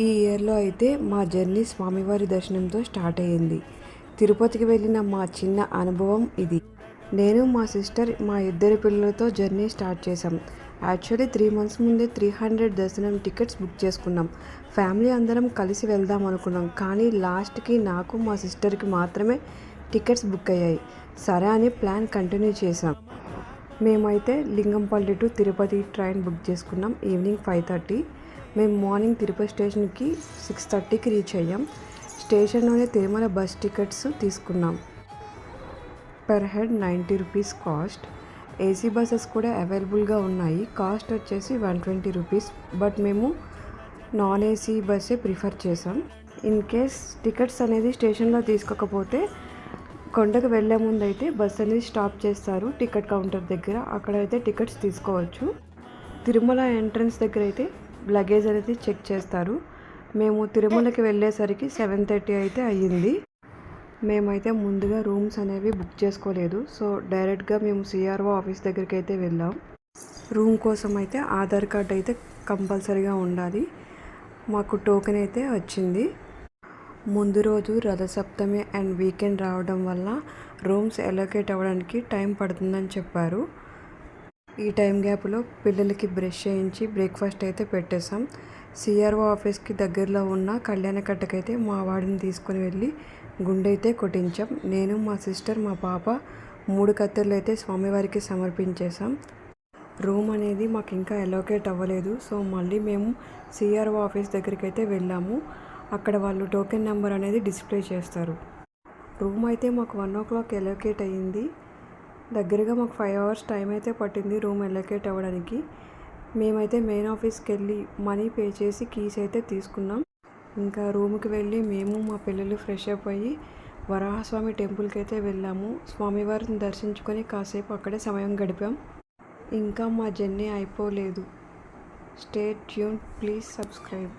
ఈ ఇయర్లో అయితే మా జర్నీ స్వామివారి దర్శనంతో స్టార్ట్ అయ్యింది. తిరుపతికి వెళ్ళిన మా చిన్న అనుభవం ఇది. నేను మా సిస్టర్ మా ఇద్దరి పిల్లలతో జర్నీ స్టార్ట్ చేశాం. యాక్చువల్లీ 3 months ముందే 300 దర్శనం టికెట్స్ బుక్ చేసుకున్నాం. ఫ్యామిలీ అందరం కలిసి వెళ్దాం అనుకున్నాం. కానీ లాస్ట్కి నాకు మా సిస్టర్కి మాత్రమే టికెట్స్ బుక్ అయ్యాయి. సరే అని ప్లాన్ కంటిన్యూ చేశాం. మేమైతే Lingampally to Tirupati train book చేసుకున్నాం. ఈవినింగ్ 5:30. మేము మార్నింగ్ తిరుపతి స్టేషన్కి 6:30కి రీచ్ అయ్యాం. స్టేషన్లోనే తిరుమల బస్ టికెట్స్ తీసుకున్నాం. Per head 90 rupees cost. AC buses కూడా అవైలబుల్గా ఉన్నాయి. కాస్ట్ వచ్చేసి 120 రూపీస్. బట్ మేము నాన్ ఏసీ బస్సే ప్రిఫర్ చేసాం. ఇన్ కేస్ టికెట్స్ అనేది స్టేషన్లో తీసుకోకపోతే కొండకు వెళ్ళే ముందు అయితే బస్ అనేది స్టాప్ చేస్తారు టికెట్ కౌంటర్ దగ్గర. అక్కడైతే టికెట్స్ తీసుకోవచ్చు. తిరుమల ఎంట్రన్స్ దగ్గర అయితే లగేజ్ అనేది చెక్ చేస్తారు. మేము తిరుమలకి వెళ్ళేసరికి 7:30 అయితే అయ్యింది. మేమైతే ముందుగా రూమ్స్ అనేవి బుక్ చేసుకోలేదు. సో డైరెక్ట్గా మేము సిఆర్ఓ ఆఫీస్ దగ్గరికి అయితే వెళ్ళాం. రూమ్ కోసం అయితే ఆధార్ కార్డ్ అయితే కంపల్సరీగా ఉండాలి. మాకు టోకెన్ అయితే వచ్చింది. ముందు రోజు రథసప్తమి అండ్ వీకెండ్ రావడం వల్ల రూమ్స్ అలొకేట్ అవ్వడానికి టైం పడుతుందని చెప్పారు. ఈ టైం గ్యాప్లో పిల్లలకి బ్రష్ చేయించి బ్రేక్ఫాస్ట్ అయితే పెట్టేశాం. సిఆర్ఓ ఆఫీస్కి దగ్గరలో ఉన్న కళ్యాణకట్టకైతే మా వాడిని తీసుకుని వెళ్ళి గుండె అయితే కొట్టించాం. నేను, మా సిస్టర్, మా పాప 3 కత్తెరలు అయితే స్వామివారికి సమర్పించేశాం. రూమ్ అనేది మాకు ఇంకా అలొకేట్ అవ్వలేదు. సో మళ్ళీ మేము సిఆర్ఓ ఆఫీస్ దగ్గరికి అయితే వెళ్ళాము. అక్కడ వాళ్ళు టోకెన్ నెంబర్ అనేది డిస్ప్లే చేస్తారు. రూమ్ అయితే మాకు 1 o'clock అలొకేట్ అయ్యింది. దగ్గరగా మాకు 5 hours టైం అయితే పట్టింది రూమ్ అలొకేట్ అవ్వడానికి. మేమైతే మెయిన్ ఆఫీస్కి వెళ్ళి మనీ పే చేసి కీస్ అయితే తీసుకున్నాం. ఇంకా రూమ్కి వెళ్ళి మేము మా పిల్లలు ఫ్రెష్ అప్ అయ్యి వరాహస్వామి టెంపుల్కి అయితే వెళ్ళాము. స్వామివారిని దర్శించుకొని కాసేపు అక్కడే సమయం గడిపాం. ఇంకా మా జర్నీ అయిపోలేదు. Stay tune, please subscribe.